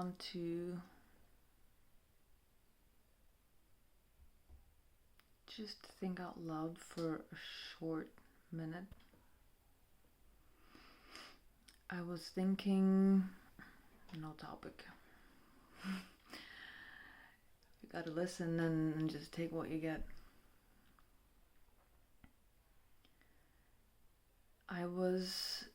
want to just think out loud for a short minute. I was thinking, no topic. You gotta listen and just take what you get. I was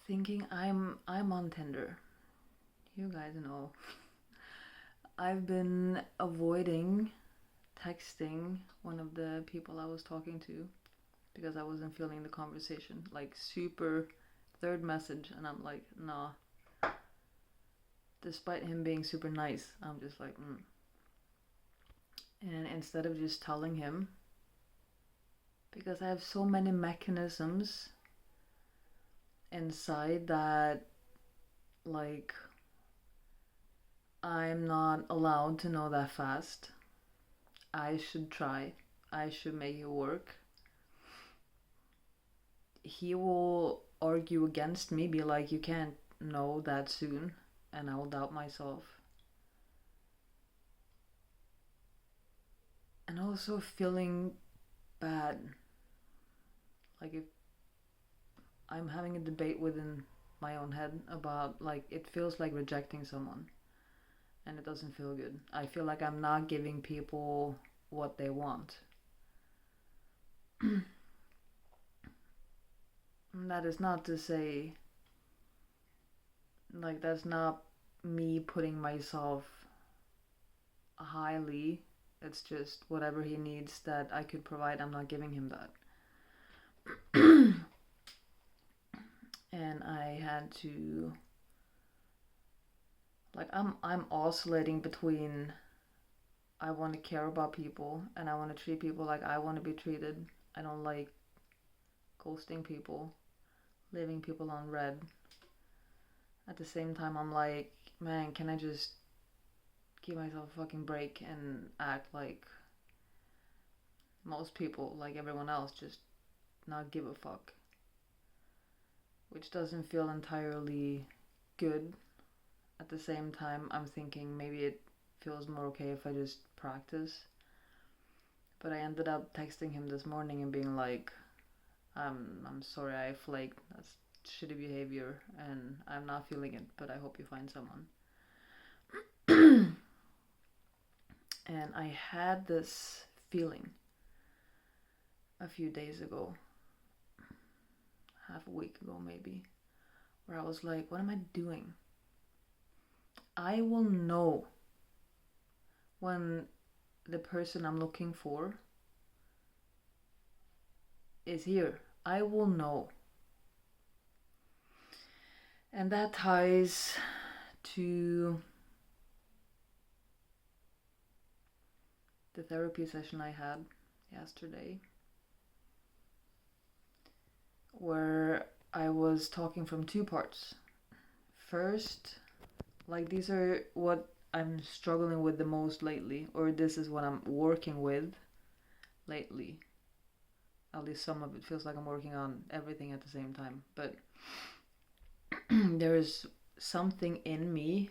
thinking I'm on Tinder. You guys know. I've been avoiding texting one of the people I was talking to because I wasn't feeling the conversation. Like super third message and I'm like, nah. Despite him being super nice, I'm just like, And instead of just telling him, because I have so many mechanisms inside that, like, I'm not allowed to know that fast. I should try. I should make it work. He will argue against me, be like, you can't know that soon, and I will doubt myself. And also feeling bad. Like if I'm having a debate within my own head about, like, it feels like rejecting someone. And it doesn't feel good. I feel like I'm not giving people what they want. That is not to say, like, that's not me putting myself highly. It's just whatever he needs that I could provide, I'm not giving him that. And I had to, like, I'm oscillating between I want to care about people and I want to treat people like I want to be treated. I don't like ghosting people, leaving people on red. At the same time, I'm like, man, can I just give myself a fucking break and act like most people, like everyone else, just not give a fuck? Which doesn't feel entirely good. At the same time, I'm thinking maybe it feels more okay if I just practice. But I ended up texting him this morning and being like, I'm sorry I flaked. That's shitty behavior and I'm not feeling it, but I hope you find someone. And I had this feeling a few days ago, half a week ago maybe, where I was like, what am I doing? I will know when the person I'm looking for is here. I will know. And that ties to the therapy session I had yesterday, where I was talking from two parts. First, like, these are what I'm struggling with the most lately, or this is what I'm working with lately. At least some of it feels like I'm working on everything at the same time. But there is something in me,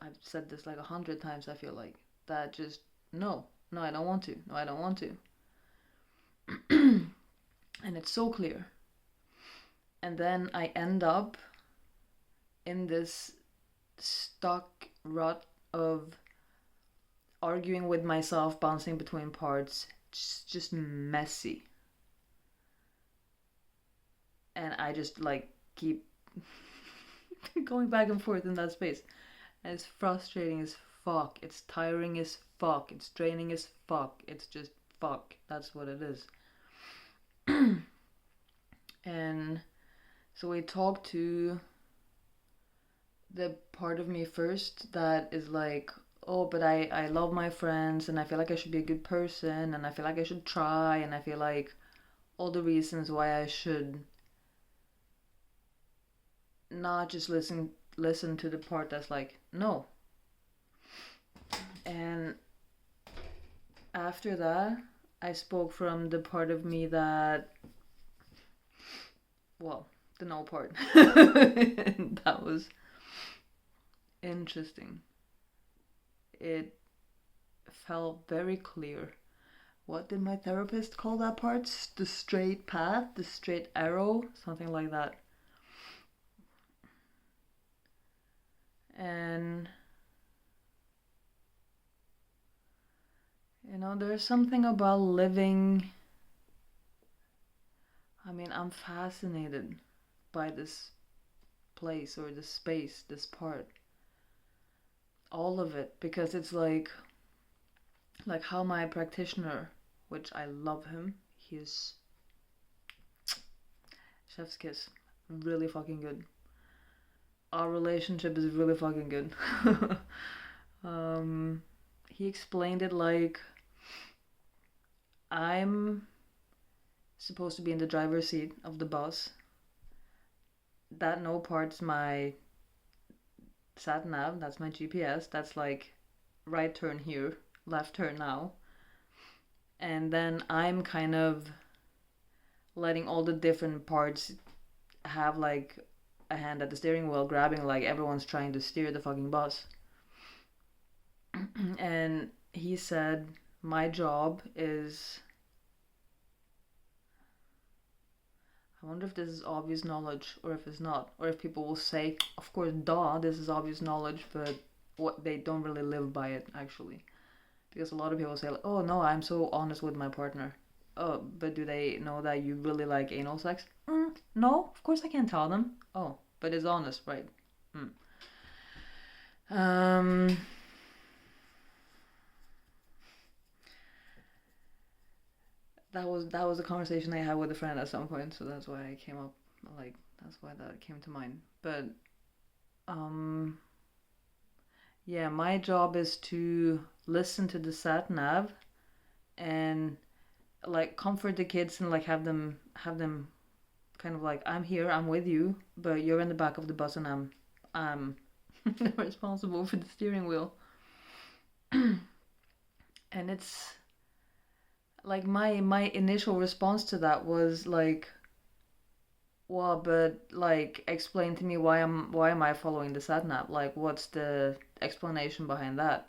I've said this like 100 times, I feel like, that just, no, I don't want to. No, I don't want to. And it's so clear. And then I end up in this stuck rut of arguing with myself, bouncing between parts, just messy. And I just, like, keep going back and forth in that space. And it's frustrating as fuck. It's tiring as fuck. It's draining as fuck. It's just fuck. That's what it is. And so we talked to the part of me first that is like, oh, but I love my friends and I feel like I should be a good person and I feel like I should try and I feel like all the reasons why I should not just listen to the part that's like, no. And after that, I spoke from the part of me that, well, the no part. That was interesting. It felt very clear. What did my therapist call that part? The straight path, the straight arrow, something like that. And there's something about living. I mean, I'm fascinated by this place or this space, this part, all of it, because it's like how my practitioner, which I love him, he's chef's kiss, really fucking good. Our relationship is really fucking good. He explained it like I'm supposed to be in the driver's seat of the bus. That no part's my sat nav, that's my GPS, that's like right turn here, left turn now. And then I'm kind of letting all the different parts have like a hand at the steering wheel, grabbing like everyone's trying to steer the fucking bus. And he said my job is, I wonder if this is obvious knowledge or if it's not, or if people will say, of course, duh, this is obvious knowledge, but what they don't really live by it actually. Because a lot of people say like, oh no, I'm so honest with my partner. Oh, but do they know that you really like anal sex? No, of course I can't tell them. Oh, but it's honest, right? That was a conversation I had with a friend at some point, so that's why I came up, like, that's why that came to mind. But yeah, my job is to listen to the sat nav and like comfort the kids and like have them kind of like, I'm here, I'm with you, but you're in the back of the bus and I'm responsible for the steering wheel. And it's like my initial response to that was like, well, but like explain to me why am I following the sat nav? Like what's the explanation behind that?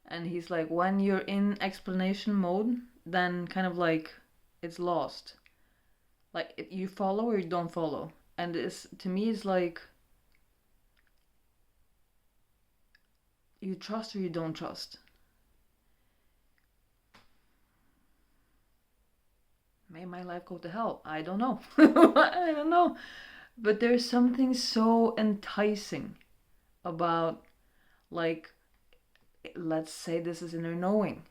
And he's like, when you're in explanation mode, then kind of like it's lost. Like you follow or you don't follow. And it's, to me, it's like you trust or you don't trust. May my life go to hell. I don't know. I don't know. But there's something so enticing about, like, let's say this is inner knowing.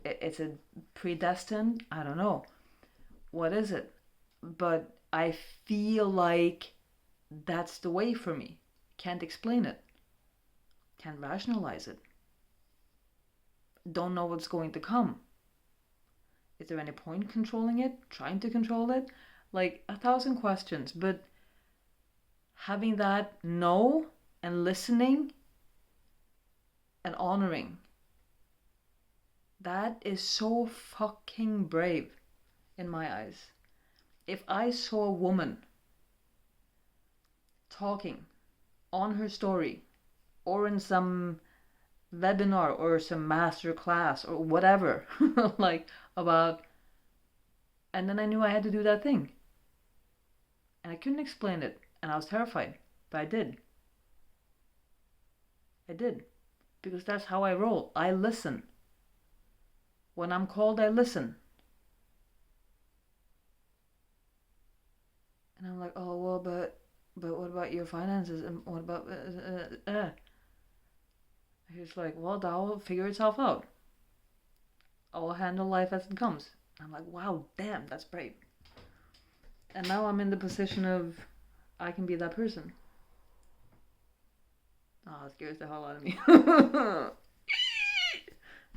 It's a predestined, I don't know. What is it? But I feel like that's the way for me. Can't explain it. Can't rationalize it. Don't know what's going to come. Is there any point controlling it? Trying to control it? Like 1,000 questions, but having that know and listening and honoring, that is so fucking brave in my eyes. If I saw a woman talking on her story or in some webinar or some master class or whatever, like about, and then I knew I had to do that thing. And I couldn't explain it, and I was terrified, but I did. I did. Because that's how I roll. I listen. When I'm called, I listen. And I'm like, oh, well, but what about your finances? And what about... He's like, well, that will figure itself out. I'll handle life as it comes. I'm like, wow, damn, that's brave. And now I'm in the position of, I can be that person. Oh, it scares the hell out of me.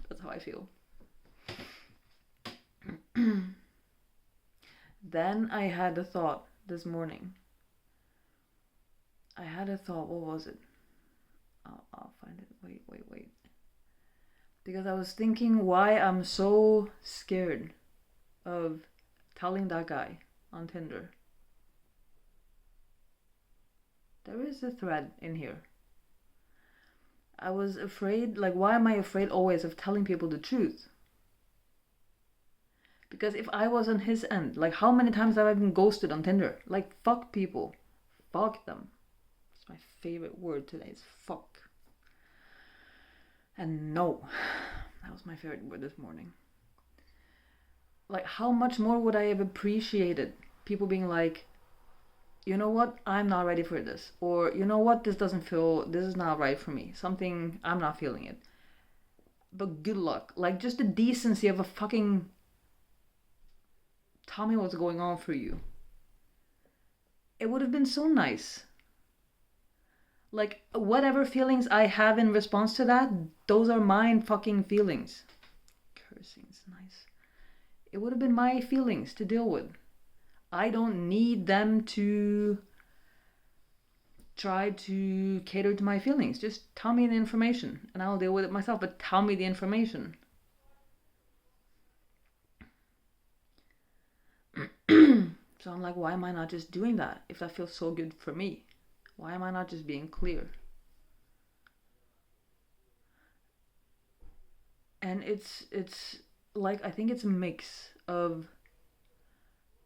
That's how I feel. Then I had a thought this morning. What was it? I'll find it. Wait. Because I was thinking why I'm so scared of telling that guy on Tinder. is the thread in here? I was afraid, like, why am I afraid always of telling people the truth? Because if I was on his end, like, how many times have I been ghosted on Tinder? Like, fuck people. Fuck them. It's my favorite word today, is fuck. And no. That was my favorite word this morning. Like, how much more would I have appreciated people being like, you know what, I'm not ready for this. Or, you know what, this is not right for me. Something, I'm not feeling it. But good luck. Like, just the decency of a fucking, tell me what's going on for you. It would have been so nice. Like, whatever feelings I have in response to that, those are mine fucking feelings. Cursing is nice. It would have been my feelings to deal with. I don't need them to try to cater to my feelings. Just tell me the information and I'll deal with it myself, but tell me the information. So I'm like, why am I not just doing that if that feels so good for me? Why am I not just being clear? And it's like, I think it's a mix of,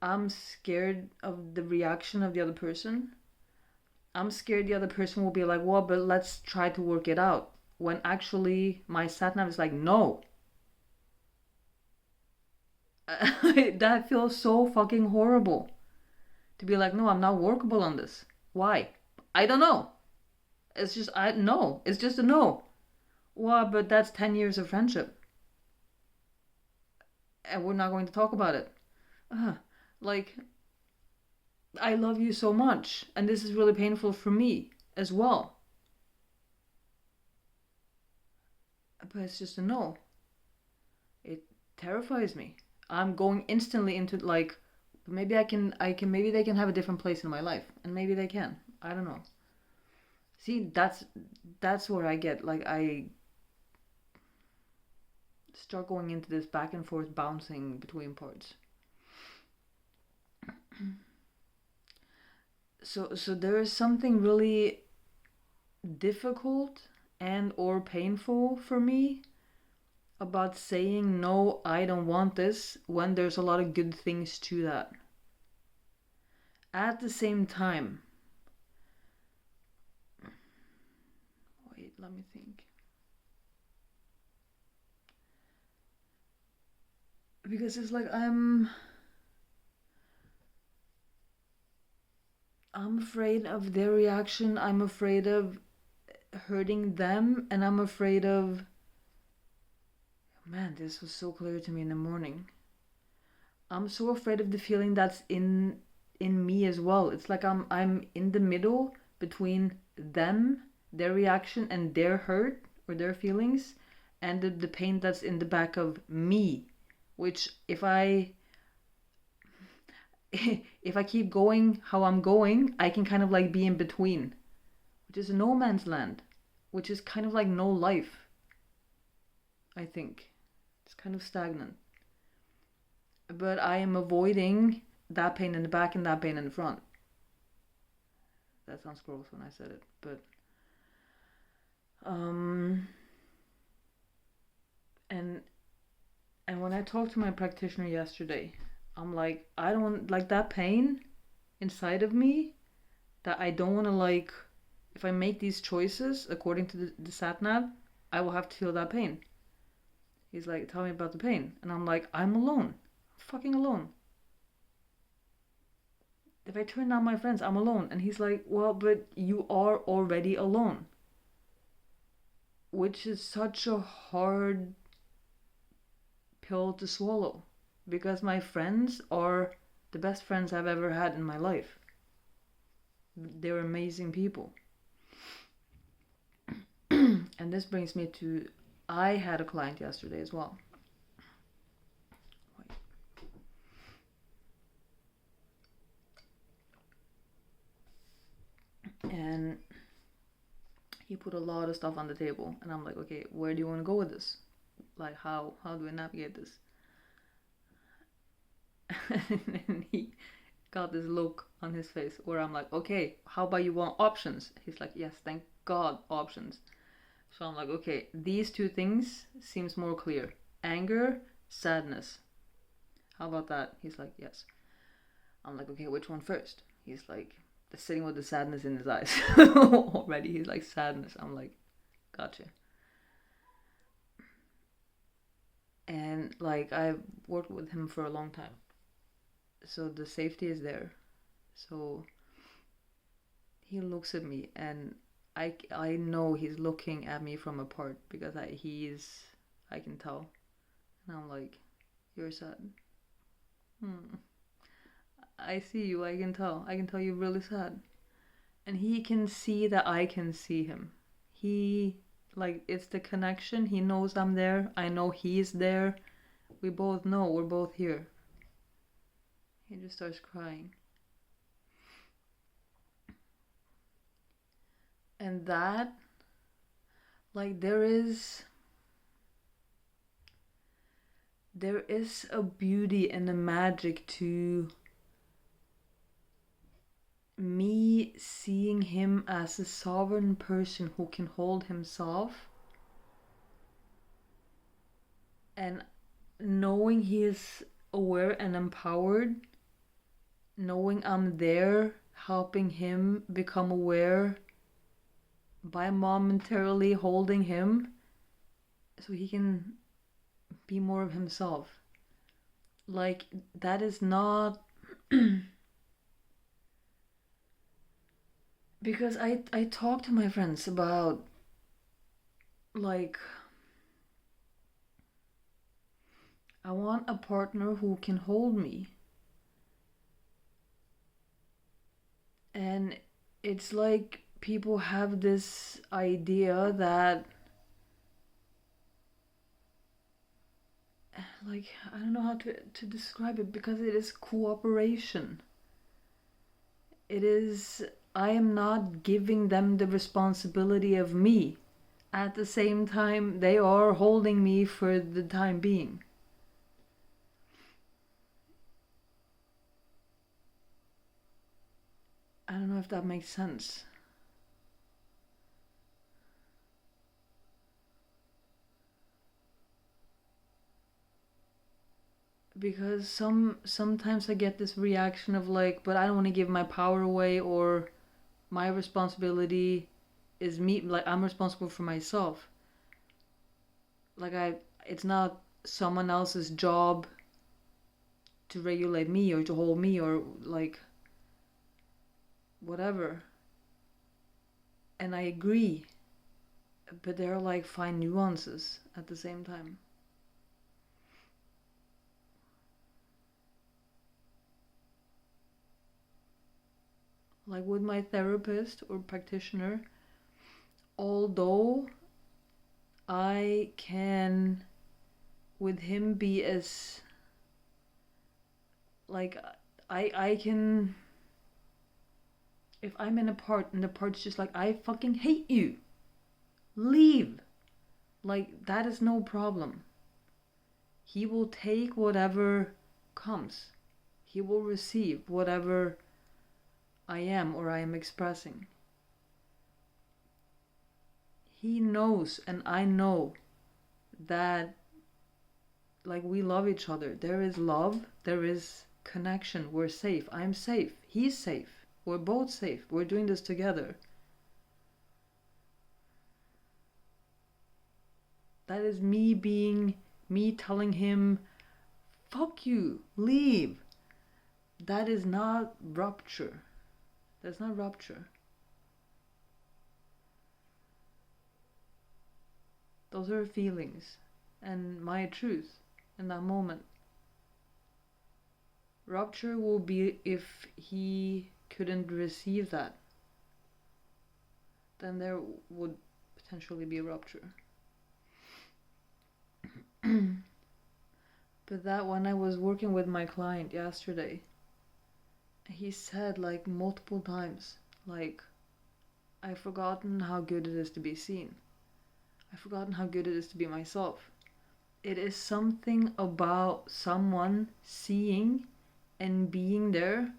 I'm scared of the reaction of the other person. I'm scared the other person will be like, well, but let's try to work it out. When actually my sat-nav is like, no. That feels so fucking horrible. To be like, no, I'm not workable on this. Why? I don't know. It's just, it's just a no. Well, but that's 10 years of friendship. And we're not going to talk about it. Like, I love you so much, and this is really painful for me as well. But it's just a no. It terrifies me. I'm going instantly into like, maybe maybe they can have a different place in my life, and maybe they can. I don't know. See, that's where I get like, I start going into this back and forth bouncing between parts. So there is something really difficult and or painful for me about saying no, I don't want this, when there's a lot of good things to that. At the same time, wait, let me think. Because it's like, I'm afraid of their reaction, I'm afraid of hurting them, and I'm afraid of, man, this was so clear to me in the morning. I'm so afraid of the feeling that's in me as well. It's like I'm in the middle between them, their reaction, and their hurt or their feelings, and the pain that's in the back of me. Which, if I keep going how I'm going, I can kind of like be in between, which is a no man's land, which is kind of like no life. I think it's kind of stagnant. But I am avoiding that pain in the back and that pain in the front. That sounds gross when I said it, but and when I talked to my practitioner yesterday, I'm like, I don't like that pain inside of me, that I don't want to, like, if I make these choices according to the sat-nav, I will have to feel that pain. He's like, tell me about the pain. And I'm like, I'm alone. I'm fucking alone. If I turn down my friends, I'm alone. And he's like, well, but you are already alone. Which is such a hard pill to swallow. Because my friends are the best friends I've ever had in my life. They're amazing people. And this brings me to, I had a client yesterday as well. And he put a lot of stuff on the table. And I'm like, okay, where do you want to go with this? Like, how do I navigate this? And got this look on his face where I'm like, okay, how about you want options? He's like, yes, thank God, options. So I'm like, okay, these two things seems more clear. Anger, sadness. How about that? He's like, yes. I'm like, okay, which one first? He's like, sitting with the sadness in his eyes. Already, he's like, sadness. I'm like, gotcha. And like, I've worked with him for a long time. So the safety is there. So he looks at me and I know he's looking at me from apart because I can tell. And I'm like, you're sad. I see you, I can tell. I can tell you're really sad. And he can see that I can see him. Like, it's the connection. He knows I'm there. I know he's there. We both know we're both here. He just starts crying. And that, like, there is a beauty and a magic to me seeing him as a sovereign person who can hold himself, and knowing he is aware and empowered, knowing I'm there helping him become aware by momentarily holding him so he can be more of himself. Like, that is not because I talk to my friends about, like, I want a partner who can hold me. And it's like people have this idea that, like, I don't know how to describe it, because it is cooperation. It is, I am not giving them the responsibility of me. At the same time, they are holding me for the time being. I don't know if that makes sense. Because sometimes I get this reaction of like, but I don't want to give my power away, or my responsibility is me, like I'm responsible for myself. Like, it's not someone else's job to regulate me or to hold me or like whatever. And I agree, but there are like fine nuances at the same time. Like with my therapist or practitioner, although I can with him be as, like, I can, if I'm in a part and the part's just like, I fucking hate you, leave, like, that is no problem. He will take whatever comes. He will receive whatever I am or I am expressing. He knows and I know that, like, we love each other. There is love, there is connection, we're safe. I'm safe, he's safe, we're both safe, we're doing this together. That is me telling him, fuck you, leave. That is not rupture. That's not rupture. Those are feelings and my truth in that moment. Rupture will be if he couldn't receive that. Then there would potentially be a rupture. But that when I was working with my client yesterday, he said like multiple times, like, I've forgotten how good it is to be seen. I've forgotten how good it is to be myself. It is something about someone seeing and being there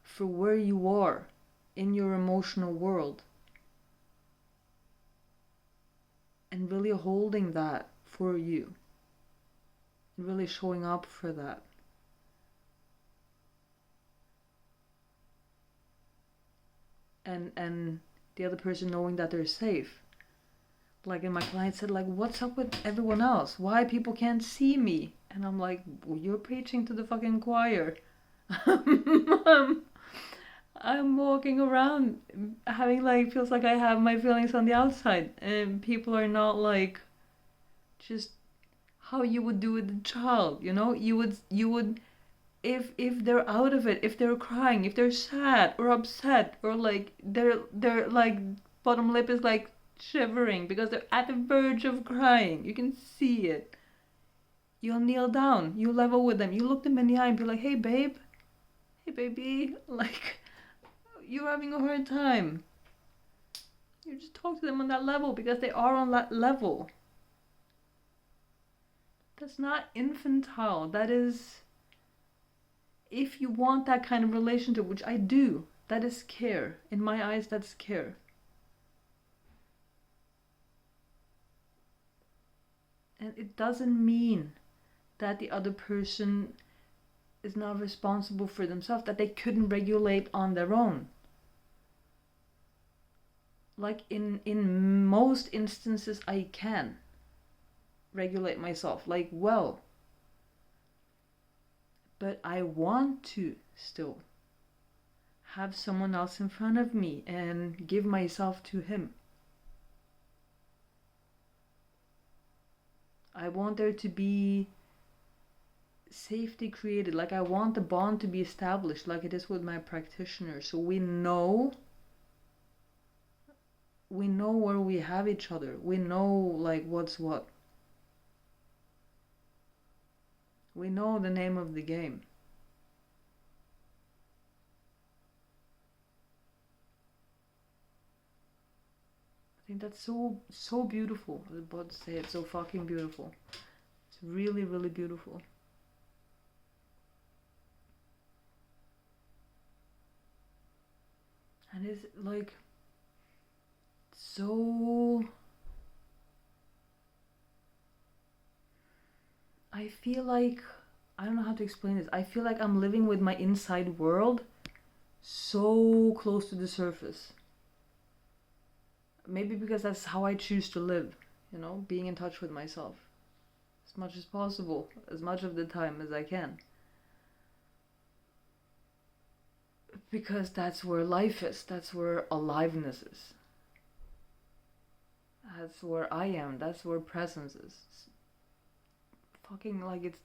for where you are in your emotional world, and really holding that for you, and really showing up for that. And the other person knowing that they're safe. Like, and my client said, like, what's up with everyone else? Why people can't see me? And I'm like, well, you're preaching to the fucking choir. I'm walking around having like, feels like I have my feelings on the outside, and people are not like, just how you would do with a child, you know? You would if they're out of it, if they're crying, if they're sad or upset, or like they're like bottom lip is like shivering because they're at the verge of crying, you can see it, you'll kneel down, you level with them, you look them in the eye and be like, hey babe, hey baby, like, you're having a hard time. You just talk to them on that level because they are on that level. That's not infantile. That is, if you want that kind of relationship, which I do, that is care. In my eyes, that's care. And it doesn't mean that the other person is not responsible for themselves, that they couldn't regulate on their own. Like in most instances, I can regulate myself, like, well. But I want to still have someone else in front of me and give myself to him. I want there to be safety created. Like, I want the bond to be established like it is with my practitioner. So we know where we have each other. We know like what's what. We know the name of the game. I think that's so beautiful. I was about to say it's so fucking beautiful. It's really, really beautiful. And it's like so, I feel like, I don't know how to explain this. I feel like I'm living with my inside world so close to the surface. Maybe because that's how I choose to live, you know, being in touch with myself as much as possible, as much of the time as I can. Because that's where life is, that's where aliveness is. That's where I am, that's where presence is. It's fucking like it's...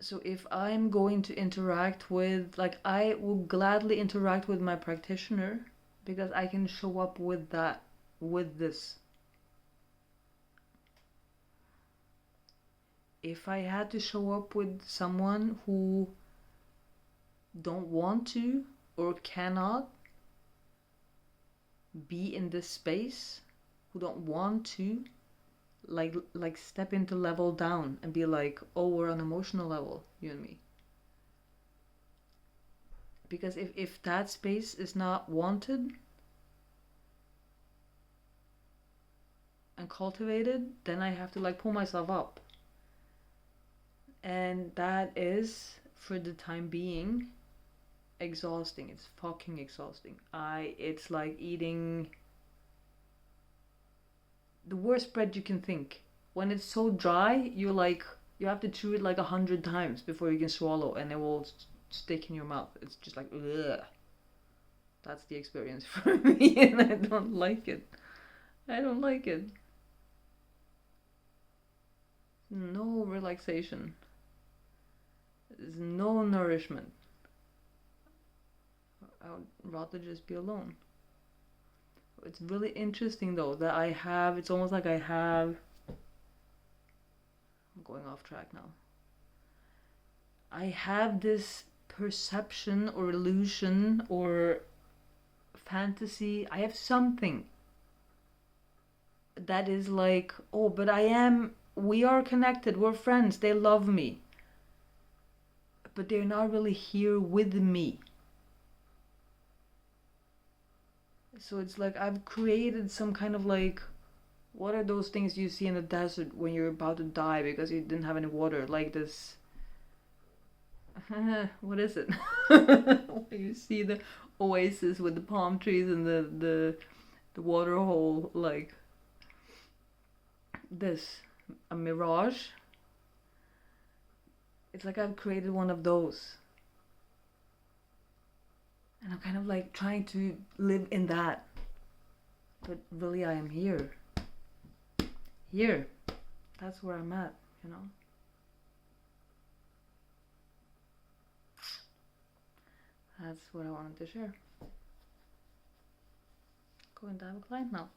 So if I'm going to interact with, like, I will gladly interact with my practitioner because I can show up with that, with this. If I had to show up with someone who don't want to or cannot be in this space, who don't want to like step into level down and be like, oh, we're on emotional level, you and me. Because if that space is not wanted and cultivated, then I have to like pull myself up. And that is, for the time being, exhausting. It's fucking exhausting. It's like eating the worst bread you can think. When it's so dry, you have to chew it like 100 times before you can swallow, and it will stick in your mouth. It's just like, ugh. That's the experience for me, and I don't like it. I don't like it. No relaxation. There's no nourishment. I would rather just be alone. It's really interesting though that it's almost like I'm going off track now. I have this perception or illusion or fantasy. I have something that is like, oh, but we are connected, we're friends, they love me. but they're not really here with me. So it's like I've created some kind of like, what are those things you see in the desert when you're about to die because you didn't have any water? Like this, what is it? You see the oasis with the palm trees and the water hole, like this, a mirage. It's like I've created one of those. And I'm kind of like trying to live in that. But really I am here. Here. That's where I'm at, you know? That's what I wanted to share. Going to have a client now.